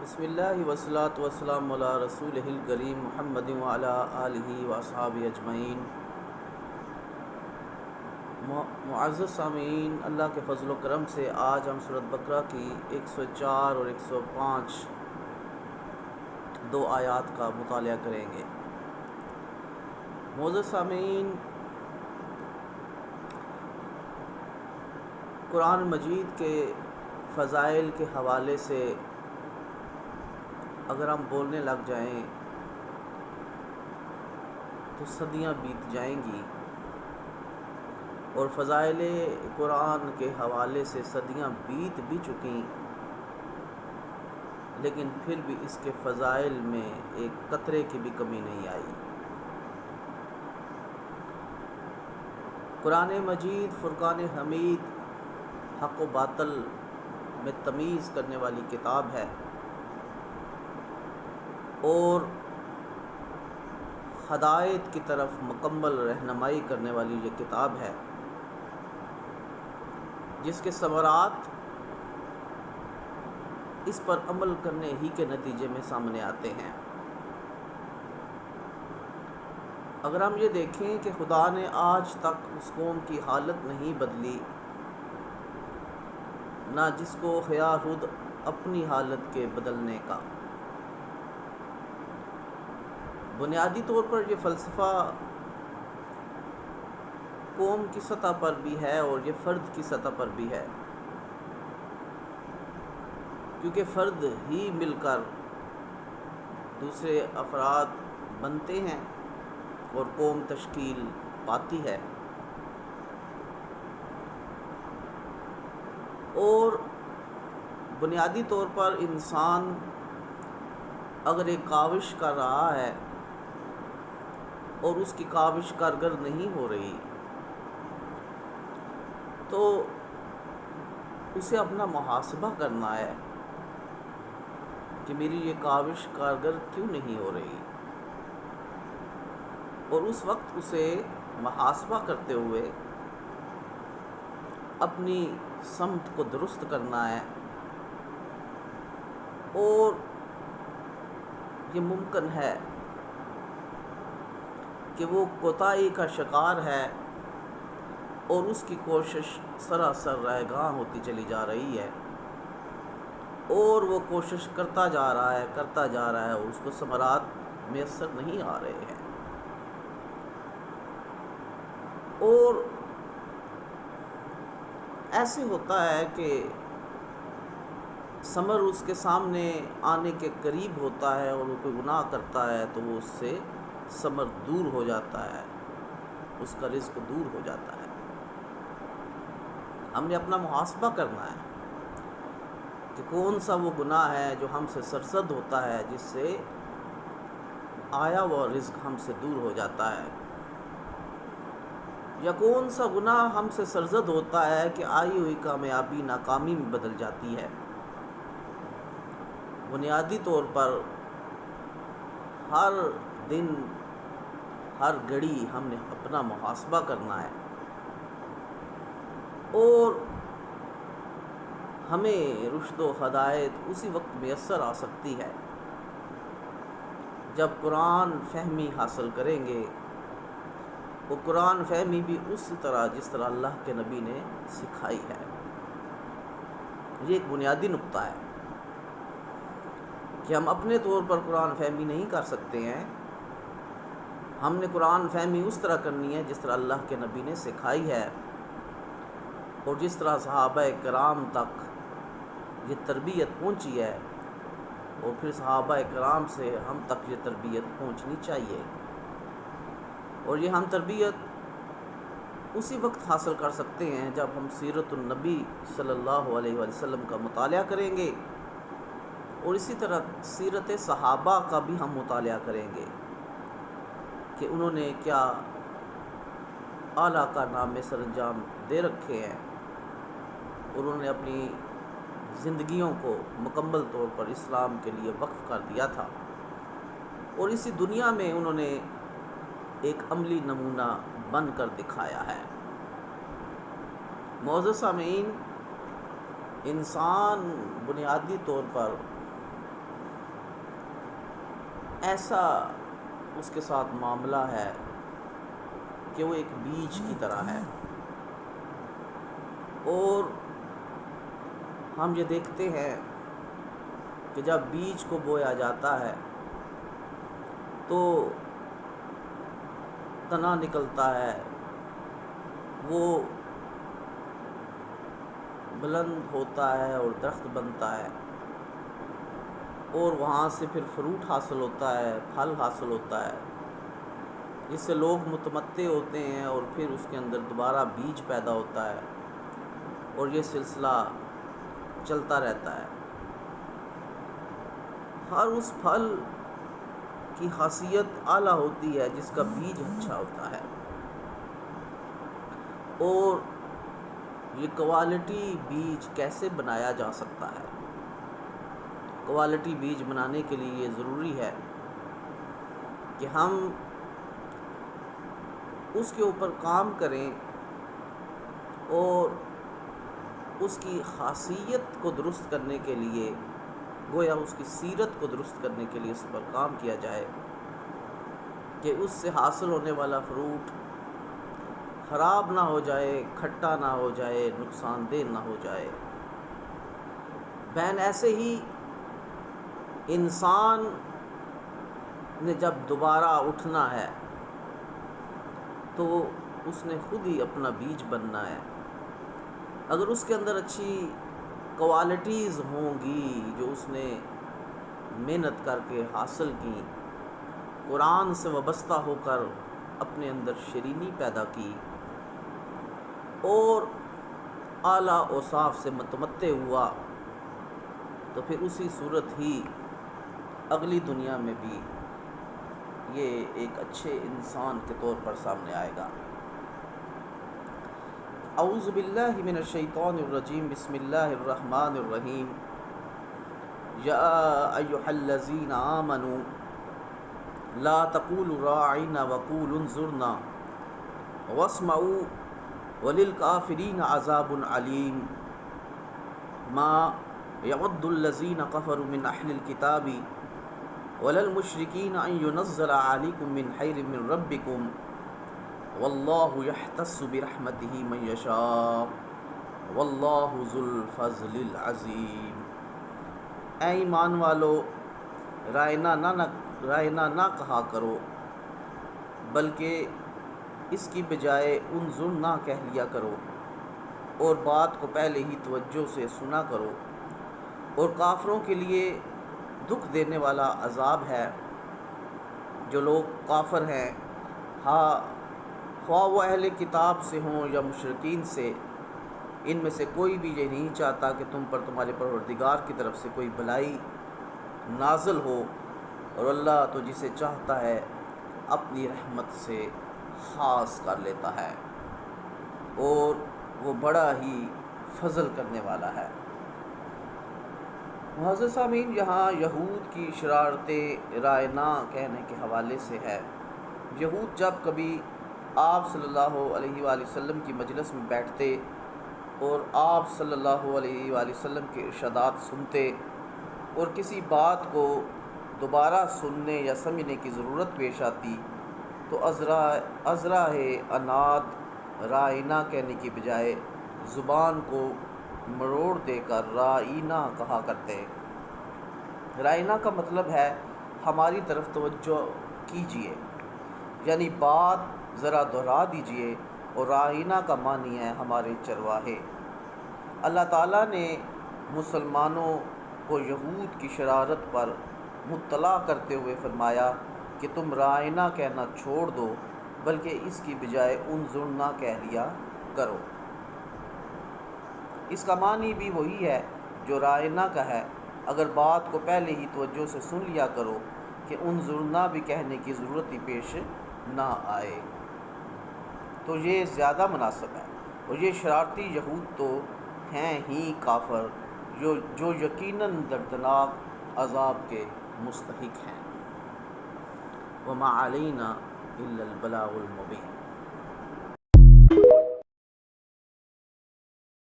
بسم اللہ والصلاۃ والسلام علی رسول الکریم محمد وعلی آلہ واصحابہ اجمعین۔ معزز سامعین، اللہ کے فضل و کرم سے آج ہم سورۃ بقرہ کی 104 اور 105 دو آیات کا مطالعہ کریں گے۔ معزز سامعین، قرآن مجید کے فضائل کے حوالے سے اگر ہم بولنے لگ جائیں تو صدیاں بیت جائیں گی، اور فضائل قرآن کے حوالے سے صدیاں بیت بھی چکیں، لیکن پھر بھی اس کے فضائل میں ایک قطرے کی بھی کمی نہیں آئی۔ قرآن مجید فرقان حمید حق و باطل میں تمیز کرنے والی کتاب ہے، اور ہدایت کی طرف مکمل رہنمائی کرنے والی یہ کتاب ہے، جس کے ثمرات اس پر عمل کرنے ہی کے نتیجے میں سامنے آتے ہیں۔ اگر ہم یہ دیکھیں کہ خدا نے آج تک اس قوم کی حالت نہیں بدلی، نہ جس کو خیال خود اپنی حالت کے بدلنے کا۔ بنیادی طور پر یہ فلسفہ قوم کی سطح پر بھی ہے اور یہ فرد کی سطح پر بھی ہے، کیونکہ فرد ہی مل کر دوسرے افراد بنتے ہیں اور قوم تشکیل پاتی ہے۔ اور بنیادی طور پر انسان اگر ایک کاوش کر رہا ہے اور اس کی کاوش کارگر نہیں ہو رہی، تو اسے اپنا محاسبہ کرنا ہے کہ میری یہ کاوش کارگر کیوں نہیں ہو رہی، اور اس وقت اسے محاسبہ کرتے ہوئے اپنی سمت کو درست کرنا ہے۔ اور یہ ممکن ہے کہ وہ کوتاہی کا شکار ہے اور اس کی کوشش سراسر رائے گاں ہوتی چلی جا رہی ہے، اور وہ کوشش کرتا جا رہا ہے اور اس کو ثمرات میسر نہیں آ رہے ہیں۔ اور ایسے ہوتا ہے کہ ثمر اس کے سامنے آنے کے قریب ہوتا ہے، اور وہ کوئی گناہ کرتا ہے تو وہ اس سے ثمر دور ہو جاتا ہے، اس کا رزق دور ہو جاتا ہے۔ ہم نے اپنا محاسبہ کرنا ہے کہ کون سا وہ گناہ ہے جو ہم سے سرزد ہوتا ہے، جس سے آیا وہ رزق ہم سے دور ہو جاتا ہے، یا کون سا گناہ ہم سے سرزد ہوتا ہے کہ آئی ہوئی کامیابی ناکامی میں بدل جاتی ہے۔ بنیادی طور پر ہر دن ہر گھڑی ہم نے اپنا محاسبہ کرنا ہے، اور ہمیں رشد و ہدایت اسی وقت میسر آ سکتی ہے جب قرآن فہمی حاصل کریں گے۔ وہ قرآن فہمی بھی اسی طرح جس طرح اللہ کے نبی نے سکھائی ہے۔ یہ ایک بنیادی نقطہ ہے کہ ہم اپنے طور پر قرآن فہمی نہیں کر سکتے ہیں، ہم نے قرآن فہمی اس طرح کرنی ہے جس طرح اللہ کے نبی نے سکھائی ہے، اور جس طرح صحابہ کرام تک یہ تربیت پہنچی ہے، اور پھر صحابہ کرام سے ہم تک یہ تربیت پہنچنی چاہیے۔ اور یہ ہم تربیت اسی وقت حاصل کر سکتے ہیں جب ہم سیرت النبی صلی اللہ علیہ وسلم کا مطالعہ کریں گے، اور اسی طرح سیرت صحابہ کا بھی ہم مطالعہ کریں گے کہ انہوں نے کیا اعلیٰ کارنامے سر انجام دے رکھے ہیں، اور انہوں نے اپنی زندگیوں کو مکمل طور پر اسلام کے لیے وقف کر دیا تھا، اور اسی دنیا میں انہوں نے ایک عملی نمونہ بن کر دکھایا ہے۔ معزز سامعین، انسان بنیادی طور پر ایسا اس کے ساتھ معاملہ ہے کہ وہ ایک بیج کی طرح ہے، اور ہم یہ دیکھتے ہیں کہ جب بیج کو بویا جاتا ہے تو تنا نکلتا ہے، وہ بلند ہوتا ہے اور درخت بنتا ہے، اور وہاں سے پھر فروٹ حاصل ہوتا ہے، پھل حاصل ہوتا ہے، جس سے لوگ متمتع ہوتے ہیں، اور پھر اس کے اندر دوبارہ بیج پیدا ہوتا ہے، اور یہ سلسلہ چلتا رہتا ہے۔ ہر اس پھل کی خاصیت اعلیٰ ہوتی ہے جس کا بیج اچھا ہوتا ہے، اور یہ کوالٹی بیج کیسے بنایا جا سکتا ہے؟ کوالٹی بیج بنانے کے لیے یہ ضروری ہے کہ ہم اس کے اوپر کام کریں اور اس کی خاصیت کو درست کرنے کے لیے، گویا اس کی سیرت کو درست کرنے کے لیے اس پر کام کیا جائے کہ اس سے حاصل ہونے والا فروٹ خراب نہ ہو جائے، کھٹا نہ ہو جائے، نقصان دہ نہ ہو جائے۔ بہن ایسے ہی انسان نے جب دوبارہ اٹھنا ہے تو اس نے خود ہی اپنا بیج بننا ہے۔ اگر اس کے اندر اچھی کوالٹیز ہوں گی جو اس نے محنت کر کے حاصل کی، قرآن سے وابستہ ہو کر اپنے اندر شیرینی پیدا کی، اور اعلیٰ اوصاف سے متمتع ہوا، تو پھر اسی صورت ہی اگلی دنیا میں بھی یہ ایک اچھے انسان کے طور پر سامنے آئے گا۔ اعوذ باللہ من الشیطان الرجیم، بسم اللہ الرحمن الرحیم۔ یا ایھا الذین آمنوا لا تقولوا راعنا وقولوا انظرنا واسمعوا وللکافرین عذاب علیم۔ ما یود الذین کفروا من اہل الکتاب ولا المشرکین ان ینزل علیکم من خیر من ربکم واللہ یختص برحمتہ من یشاء واللہ ذو الفضل العظیم۔ اے ایمان والو، رائنا نہ کہا کرو، بلکہ اس کی بجائے انظرنا کہہ لیا کرو، اور بات کو پہلے ہی توجہ سے سنا کرو، اور کافروں کے لیے دکھ دینے والا عذاب ہے۔ جو لوگ کافر ہیں، خواہ وہ اہل کتاب سے ہوں یا مشرکین سے، ان میں سے کوئی بھی یہ نہیں چاہتا کہ تم پر تمہارے پروردگار کی طرف سے کوئی بھلائی نازل ہو، اور اللہ تو جسے چاہتا ہے اپنی رحمت سے خاص کر لیتا ہے، اور وہ بڑا ہی فضل کرنے والا ہے۔ معزز سامعین، یہاں یہود کی شرارت رائنا کہنے کے حوالے سے ہے۔ یہود جب کبھی آپ صلی اللہ علیہ وآلہ وسلم کی مجلس میں بیٹھتے اور آپ صلی اللہ علیہ وآلہ وسلم کے ارشادات سنتے، اور کسی بات کو دوبارہ سننے یا سمجھنے کی ضرورت پیش آتی، تو ازراہ عناد رائنا کہنے کی بجائے زبان کو مروڑ دے کر رائنا کہا کرتے۔ رائنا کا مطلب ہے ہماری طرف توجہ کیجیے، یعنی بات ذرا دہرا دیجیے، اور رائنا کا معنی ہے ہمارے چرواہے۔ اللہ تعالیٰ نے مسلمانوں کو یہود کی شرارت پر مطلع کرتے ہوئے فرمایا کہ تم رائنا کہنا چھوڑ دو، بلکہ اس کی بجائے انظرنا کہہ لیا کرو۔ اس کا معنی بھی وہی ہے جو رائنا کا ہے، اگر بات کو پہلے ہی توجہ سے سن لیا کرو کہ انظرنا بھی کہنے کی ضرورت ہی پیش نہ آئے، تو یہ زیادہ مناسب ہے۔ اور یہ شرارتی یہود تو ہیں ہی کافر، جو یقیناً دردناک عذاب کے مستحق ہیں۔ وما علینا الا البلاغ المبین۔